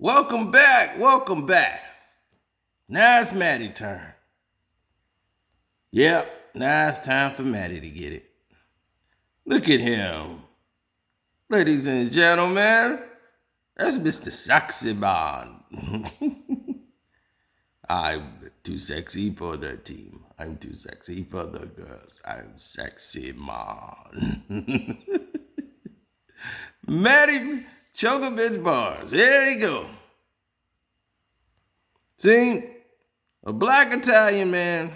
Welcome back. Welcome back. Now it's Maddie's turn. Yep, now it's time for Maddie to get it. Look at him. Ladies and gentlemen, that's Mr. Sexy Man. I'm too sexy for the team. I'm too sexy for the girls. I'm sexy man. Maddie Chokovich Bars. There you go. See, a black Italian man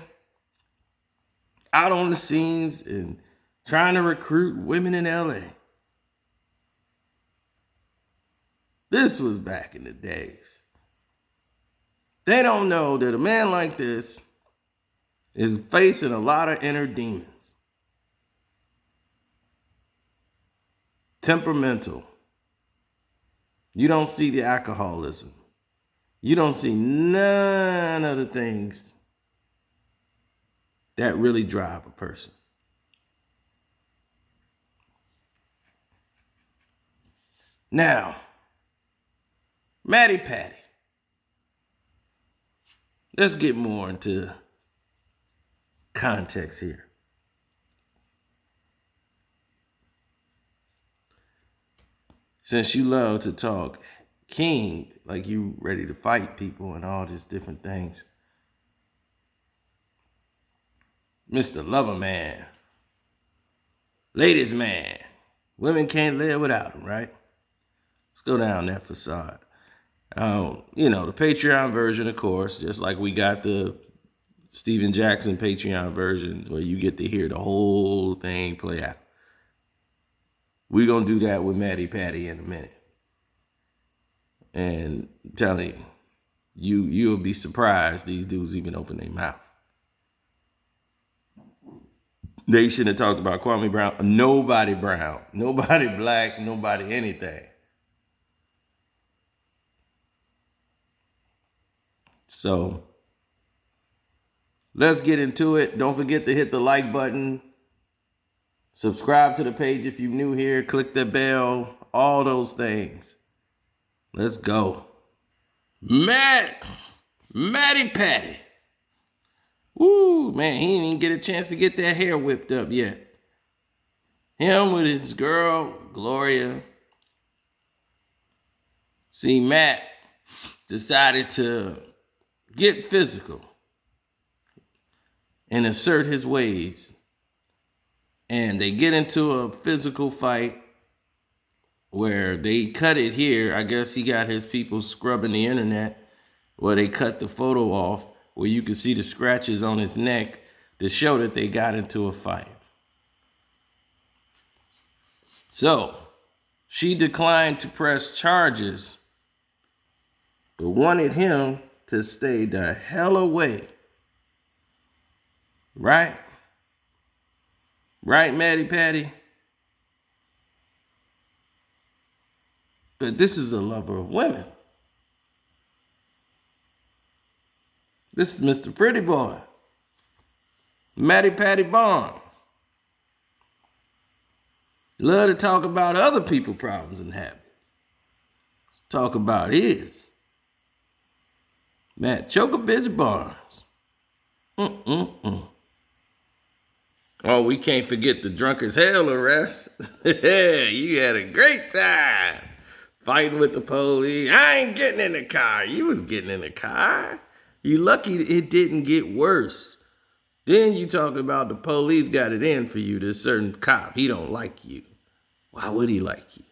out on the scenes and trying to recruit women in LA. This was back in the days. They don't know that a man like this is facing a lot of inner demons. Temperamental. You don't see the alcoholism. You don't see none of the things that really drive a person. Now, Maddie Patty. Let's get more into context here. Since you love to talk king, like you ready to fight people and all these different things. Mr. Lover Man. Ladies man. Women can't live without him, right? Let's go down that facade. The Patreon version, of course, just like we got the Steven Jackson Patreon version where you get to hear the whole thing play out. We're going to do that with Maddie Patty in a minute. And I'm telling you, you'll be surprised these dudes even open their mouth. They shouldn't have talked about Kwame Brown. Nobody brown. Nobody black. Nobody anything. So, let's get into it. Don't forget to hit the like button. Subscribe to the page if you're new here. Click the bell. All those things. Let's go. Maddie Patty. Woo, man, he didn't even get a chance to get that hair whipped up yet. Him with his girl, Gloria. See, Matt decided to get physical and assert his ways. And they get into a physical fight where they cut it here. I guess he got his people scrubbing the internet where they cut the photo off where you can see the scratches on his neck to show that they got into a fight. So, she declined to press charges, but wanted him to stay the hell away. Right? Right, Maddie Patty? But this is a lover of women. This is Mr. Pretty Boy. Maddie Patty Barnes. Love to talk about other people's problems and habits. Let's talk about his. Matt Chokovich Barnes. Oh, we can't forget the drunk as hell arrest. You had a great time fighting with the police. I ain't getting in the car. You was getting in the car. You lucky it didn't get worse. Then you talk about the police got it in for you. This certain cop, he don't like you. Why would he like you?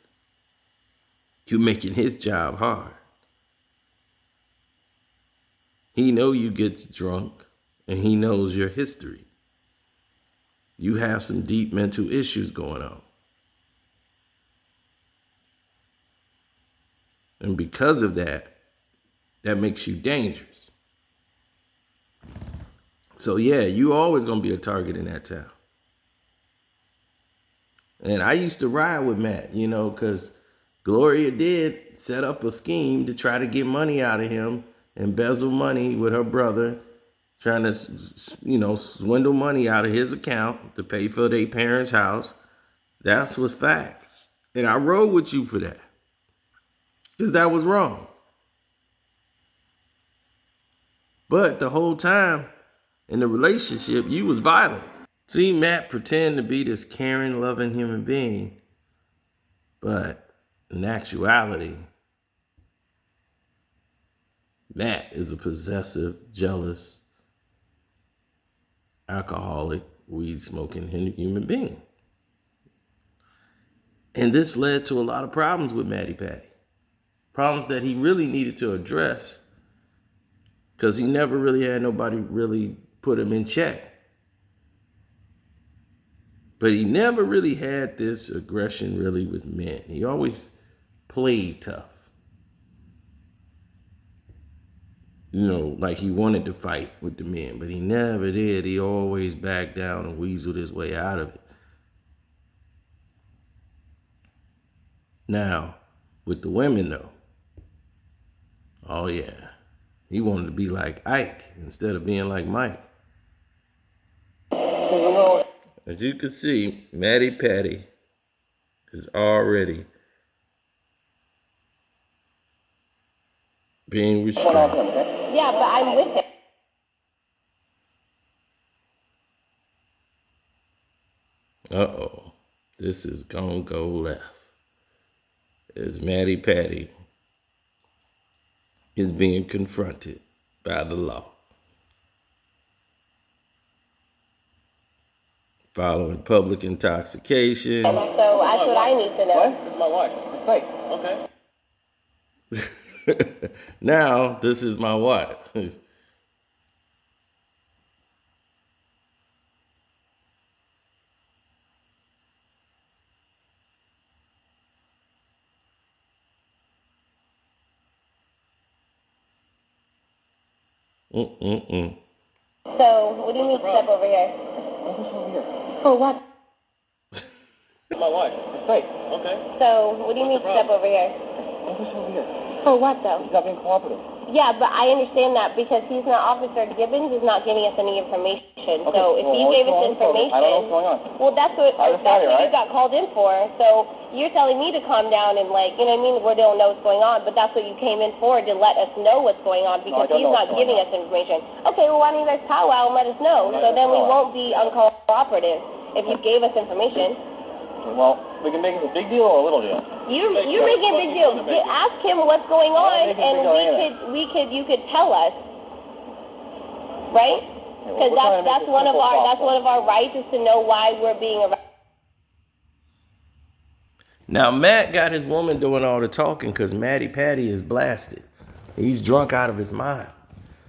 You making his job hard. He know you gets drunk and he knows your history. You have some deep mental issues going on. And because of that, that makes you dangerous. So yeah, you always gonna be a target in that town. And I used to ride with Matt, because Gloria did set up a scheme to try to get money out of him, embezzle money with her brother, trying to, swindle money out of his account to pay for their parents' house. That's what's facts. And I rode with you for that. Because that was wrong. But the whole time in the relationship, you was violent. See, Matt pretend to be this caring, loving human being, but in actuality, Matt is a possessive, jealous, alcoholic, weed-smoking human being. And this led to a lot of problems with Matty Patty. Problems that he really needed to address because he never really had nobody really put him in check. But he never really had this aggression really with men. He always played tough. You know, like he wanted to fight with the men, but he never did. He always backed down and weaseled his way out of it. Now, with the women though, oh yeah, he wanted to be like Ike instead of being like Mike. As you can see, Matty Patty is already being restrained. Yeah, but I'm with him. Uh-oh. This is gonna go left. As Matty Patty is being confronted by the law. Following public intoxication. So that's what I need to know. What? It's fake. Okay. Now, this is my wife. So, what do you mean step over here? For what? My wife. It's fake. Okay. So, what do you mean step over here? For what though? He's not being cooperative. Yeah, but I understand that because he's not Officer Gibbons is not giving us any information. Okay, So if he gave us information, I don't know what's going on. well, that's what you got called in for. So you're telling me to calm down and like, you know what I mean? We don't know what's going on, but that's what you came in for, to let us know what's going on because he's not giving us information. Okay, well, why don't you guys powwow and let us know? So then we won't be uncooperative if you gave us information. Well, we can make it a big deal or a little deal. You're making a big deal. Ask him what's going on, and you could tell us, right? Because that's one of our rights is to know why we're being arrested. Now, Matt got his woman doing all the talking because Matty Patty is blasted. He's drunk out of his mind.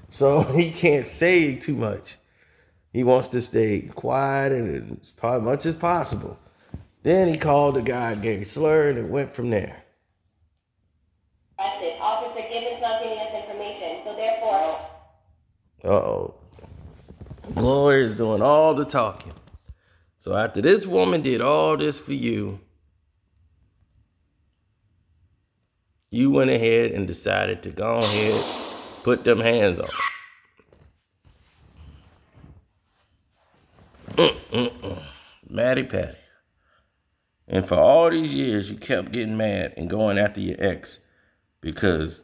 So he can't say too much. He wants to stay quiet and as much as possible. Then he called the guy gay slur and it went from there. Officer Gibbons not giving us information, so therefore. Uh-oh. Gloria is doing all the talking. So after this woman did all this for you, you went ahead and decided to go ahead, put them hands on her. Matty Patty. And for all these years, you kept getting mad and going after your ex because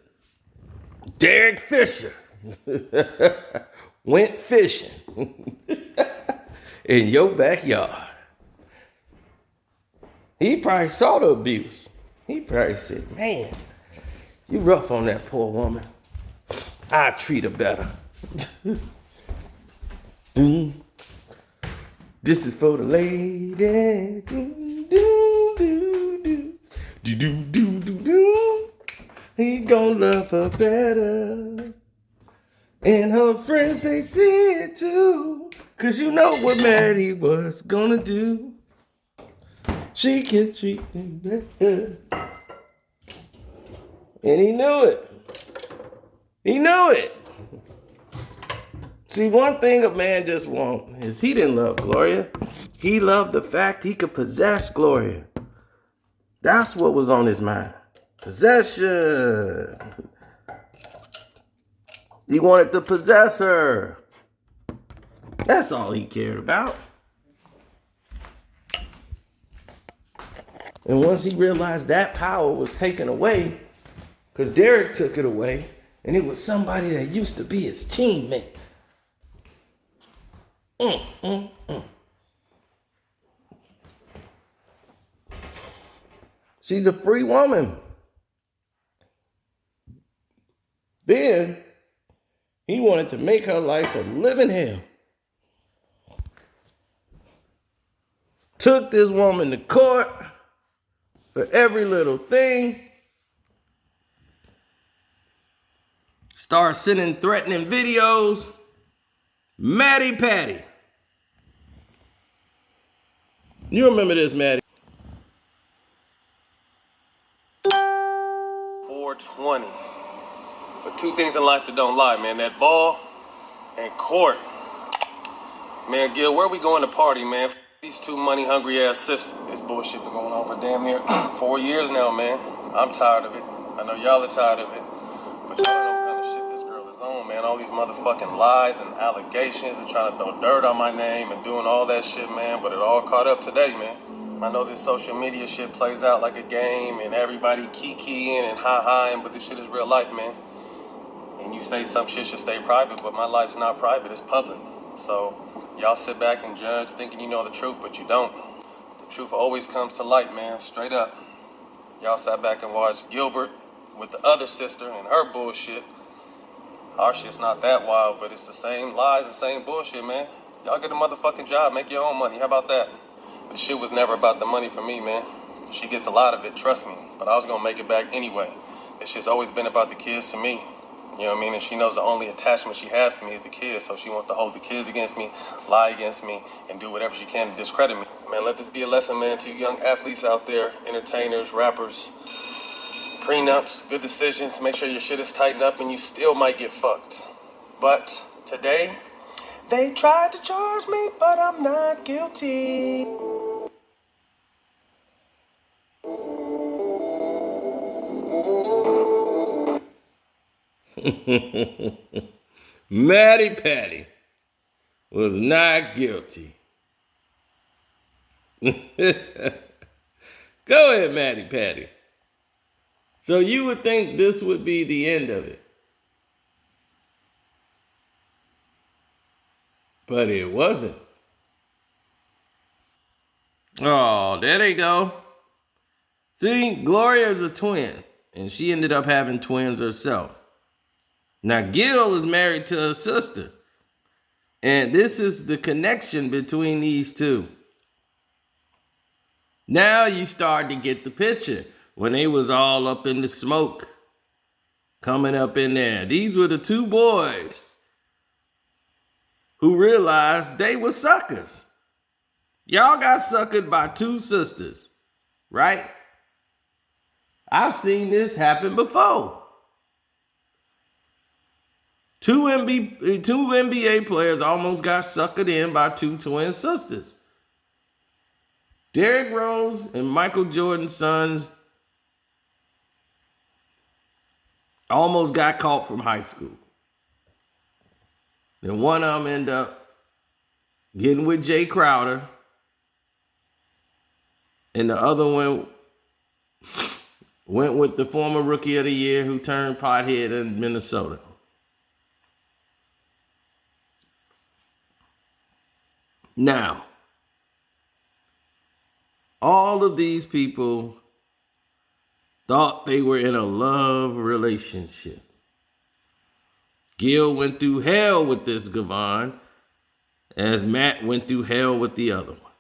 Derek Fisher went fishing in your backyard. He probably saw the abuse. He probably said, man, you rough on that poor woman. I treat her better. This is for the lady. He gon' love her better. And her friends, they see it too. Cause you know what Maddie was gonna do. She can treat him better. And he knew it. He knew it. See, one thing a man just wants is he didn't love Gloria. He loved the fact he could possess Gloria. That's what was on his mind. Possession. He wanted to possess her. That's all he cared about. And once he realized that power was taken away, because Derek took it away, And it was somebody that used to be his teammate. She's a free woman. Then he wanted to make her life a living hell. Took this woman to court for every little thing. Started sending threatening videos. Maddie Patty. You remember this, Maddie? 420. But two things in life that don't lie, man. That ball and court. Man, Gil, where we going to party, man? These two money-hungry ass sisters. This bullshit been going on for damn near 4 years now, man. I'm tired of it. I know y'all are tired of it. But y'all don't know what kind of shit this girl is on, man. All these motherfucking lies and allegations and trying to throw dirt on my name and doing all that shit, man. But it all caught up today, man. I know this social media shit plays out like a game and everybody kikiing and ha-haing, but this shit is real life, man. And you say some shit should stay private, but my life's not private, it's public. So y'all sit back and judge thinking you know the truth, but you don't. The truth always comes to light, man, straight up. Y'all sat back and watched Gilbert with the other sister and her bullshit. Our shit's not that wild, but it's the same lies and same bullshit, man. Y'all get a motherfucking job, make your own money, how about that? The shit was never about the money for me, man. She gets a lot of it, trust me, but I was gonna make it back anyway. This shit's always been about the kids to me. You know what I mean? And she knows the only attachment she has to me is the kids, so she wants to hold the kids against me, lie against me, and do whatever she can to discredit me. Man, let this be a lesson, man, to you young athletes out there, entertainers, rappers, prenups, good decisions. Make sure your shit is tightened up and you still might get fucked. But today, they tried to charge me, but I'm not guilty. Maddie Patty was not guilty. Go ahead, Maddie Patty. So you would think this would be the end of it. But it wasn't. Oh, there they go. See, Gloria is a twin, and she ended up having twins herself. Now, Gil is married to her sister, and this is the connection between these two. Now you start to get the picture when they was all up in the smoke, coming up in there. These were the two boys who realized they were suckers. Y'all got suckered by two sisters, right? I've seen this happen before. Two NBA players almost got suckered in by two twin sisters. Derrick Rose and Michael Jordan's sons almost got caught from high school. Then one of them ended up getting with Jay Crowder, and the other one went with the former Rookie of the Year who turned pothead in Minnesota. Now, all of these people thought they were in a love relationship. Gil went through hell with this Govan, as Matt went through hell with the other one.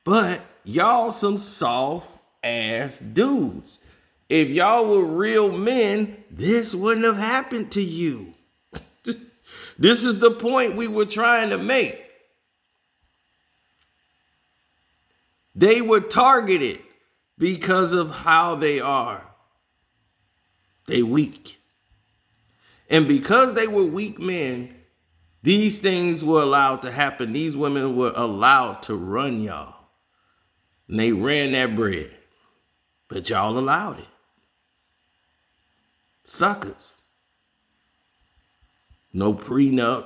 But y'all some soft ass dudes. If y'all were real men, this wouldn't have happened to you. This is the point we were trying to make. They were targeted because of how they are. They weak. And because they were weak men, these things were allowed to happen. These women were allowed to run y'all. And they ran that bread. But y'all allowed it. Suckers. No prenup.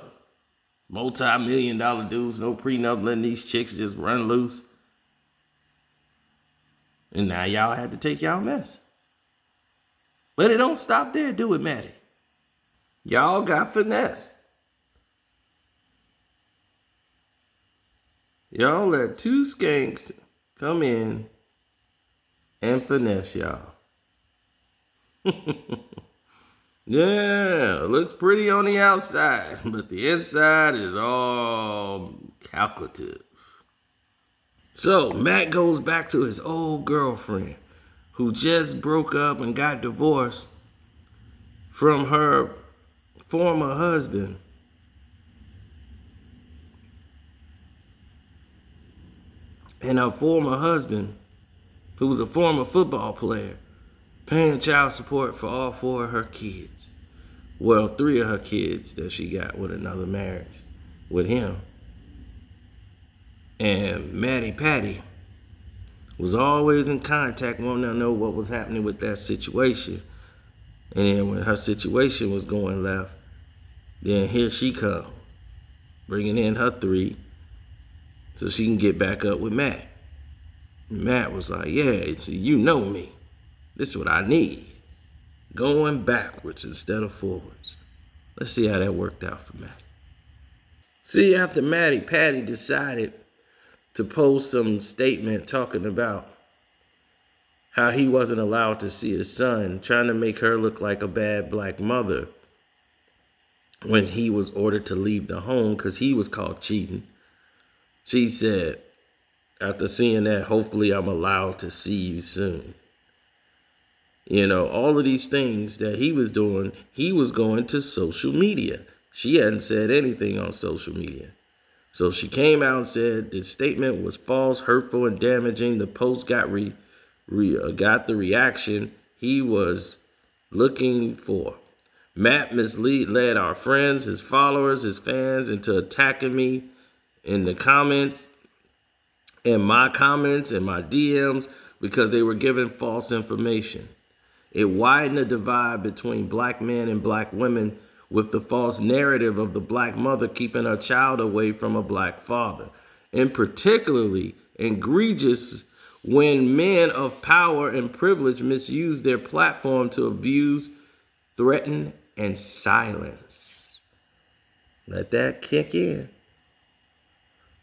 Multi-million-dollar dudes. No prenup letting these chicks just run loose. And now y'all had to take y'all mess. But it don't stop there, do it, Maddie? Y'all got finesse. Y'all let two skanks come in and finesse y'all. Yeah, it looks pretty on the outside, but the inside is all calculative. So Matt goes back to his old girlfriend who just broke up and got divorced from her former husband. And her former husband, who was a former football player, paying child support for all four of her kids. Well, three of her kids that she got with another marriage with him. And Maddie Patty was always in contact, wanting to know what was happening with that situation. And then when her situation was going left, then here she come, bringing in her three so she can get back up with Matt. And Matt was like, yeah, you know me. This is what I need. Going backwards instead of forwards. Let's see how that worked out for Matt. See, after Maddie Patty decided to post some statement talking about how he wasn't allowed to see his son, trying to make her look like a bad black mother when he was ordered to leave the home because he was caught cheating. She said, after seeing that, hopefully I'm allowed to see you soon. You know, all of these things that he was doing, he was going to social media. She hadn't said anything on social media. So she came out and said the statement was false, hurtful, and damaging. The post got got the reaction he was looking for. Matt led our friends, his followers, his fans into attacking me in the comments, in my comments, and my DMs because they were giving false information. It widened the divide between black men and black women with the false narrative of the black mother keeping her child away from a black father. And particularly egregious when men of power and privilege misuse their platform to abuse, threaten, and silence. Let that kick in.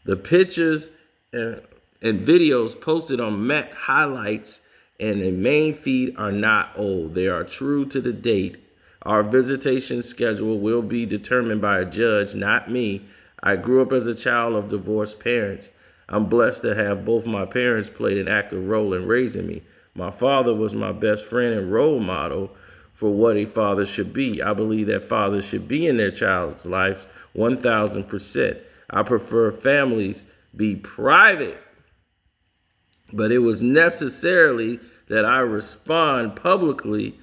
The pictures and videos posted on Matt highlights and the main feed are not old. They are true to the date. Our visitation schedule will be determined by a judge, not me. I grew up as a child of divorced parents. I'm blessed to have both my parents played an active role in raising me. My father was my best friend and role model for what a father should be. I believe that fathers should be in their child's life 1,000%. I prefer families be private, but it was necessarily that I respond publicly.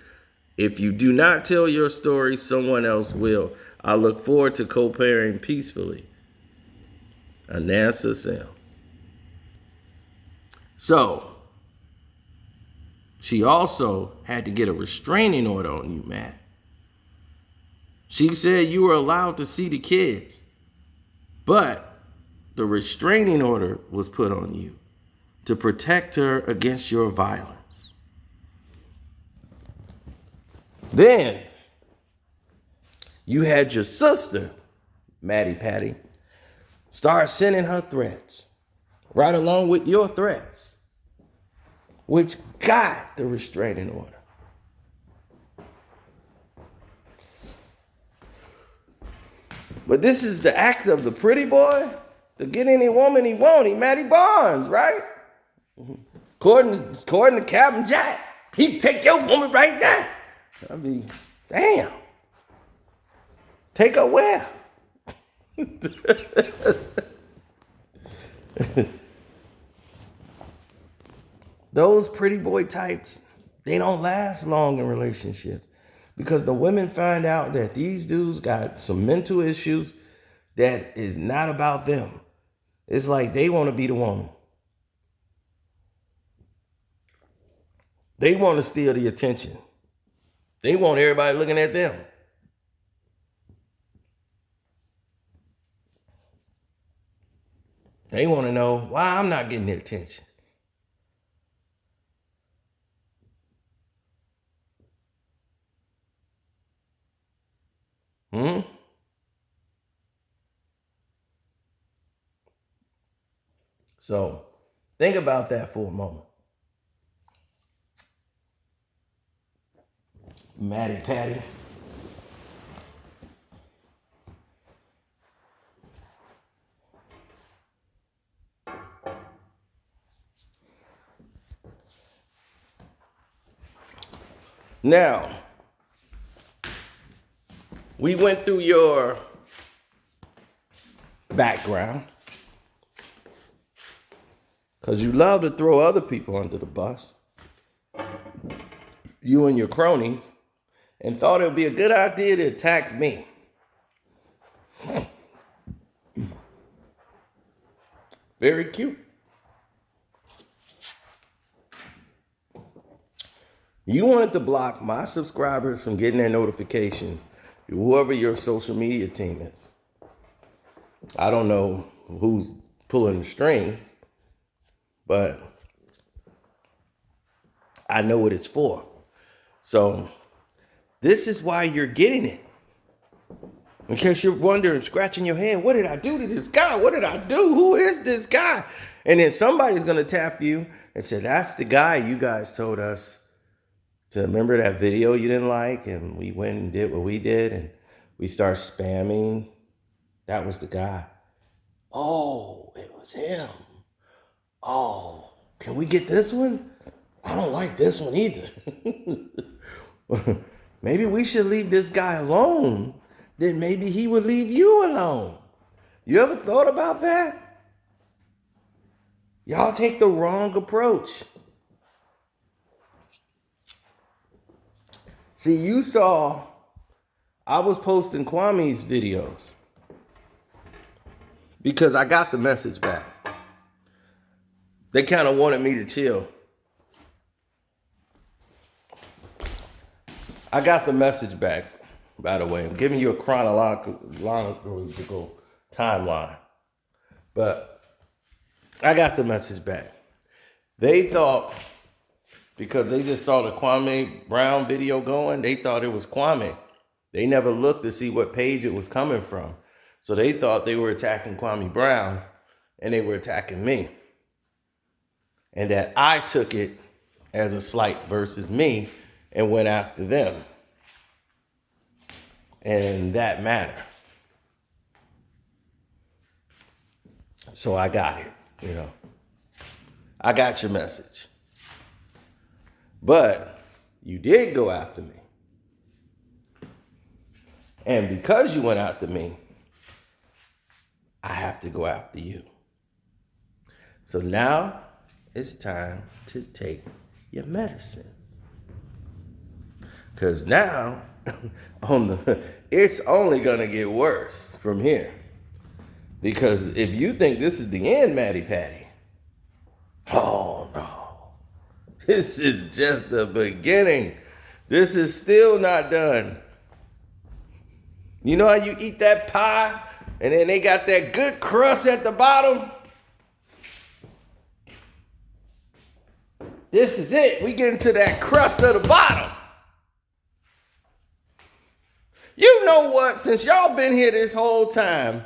If you do not tell your story, someone else will. I look forward to co-parenting peacefully. Anansa Sims. So, she also had to get a restraining order on you, Matt. She said you were allowed to see the kids, but the restraining order was put on you to protect her against your violence. Then you had your sister, Maddie Patty, start sending her threats right along with your threats, which got the restraining order. But this is the act of the pretty boy to get any woman he want. He Matty Barnes, right? According to Captain Jack, he'd take your woman right now. I mean, damn. Take her where? Those pretty boy types, they don't last long in relationships because the women find out that these dudes got some mental issues that is not about them. It's like they want to be the woman. They want to steal the attention. They want everybody looking at them. They want to know why I'm not getting their attention. So think about that for a moment. Maddie Patty. Now, we went through your background because you love to throw other people under the bus, you and your cronies, and thought it would be a good idea to attack me. Very cute. You wanted to block my subscribers from getting their notification, whoever your social media team is. I don't know who's pulling the strings, but I know what it's for. So this is why you're getting it. In case you're wondering, scratching your head, what did I do to this guy? What did I do? Who is this guy? And then somebody's going to tap you and say, that's the guy you guys told us to remember that video you didn't like. And we went and did what we did. And we start spamming. That was the guy. Oh, it was him. Oh, can we get this one? I don't like this one either. Maybe we should leave this guy alone. Then maybe he would leave you alone. You ever thought about that? Y'all take the wrong approach. See, you saw I was posting Kwame's videos because I got the message back. They kind of wanted me to chill. I got the message back, by the way. I'm giving you a chronological timeline. But I got the message back. They thought, because they just saw the Kwame Brown video going, they thought it was Kwame. They never looked to see what page it was coming from. So they thought they were attacking Kwame Brown and they were attacking me. And that I took it as a slight versus me and went after them in that manner. So I got it, you know. I got your message. But you did go after me. And because you went after me, I have to go after you. So now it's time to take your medicine. Because now, it's only going to get worse from here. Because if you think this is the end, Maddie Patty, oh no. This is just the beginning. This is still not done. You know how you eat that pie and then they got that good crust at the bottom? This is it. We get into that crust at the bottom. You know what? Since y'all been here this whole time,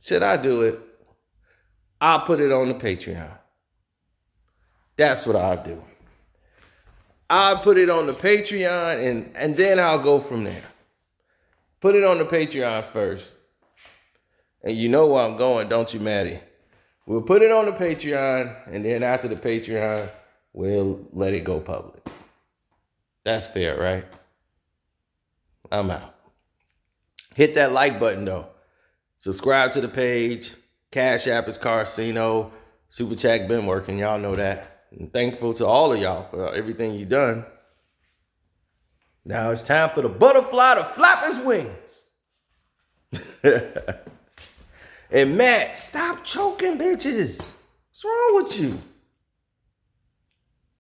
should I do it? I'll put it on the Patreon. That's what I'll do. I'll put it on the Patreon and then I'll go from there. Put it on the Patreon first. And you know where I'm going, don't you, Maddie? We'll put it on the Patreon, and then after the Patreon, we'll let it go public. That's fair, right? I'm out. Hit that like button, though. Subscribe to the page. Cash App is Karceno. Super Chat been working. Y'all know that. And thankful to all of y'all for everything you done. Now it's time for the butterfly to flap his wings. And Matt, stop choking bitches. What's wrong with you?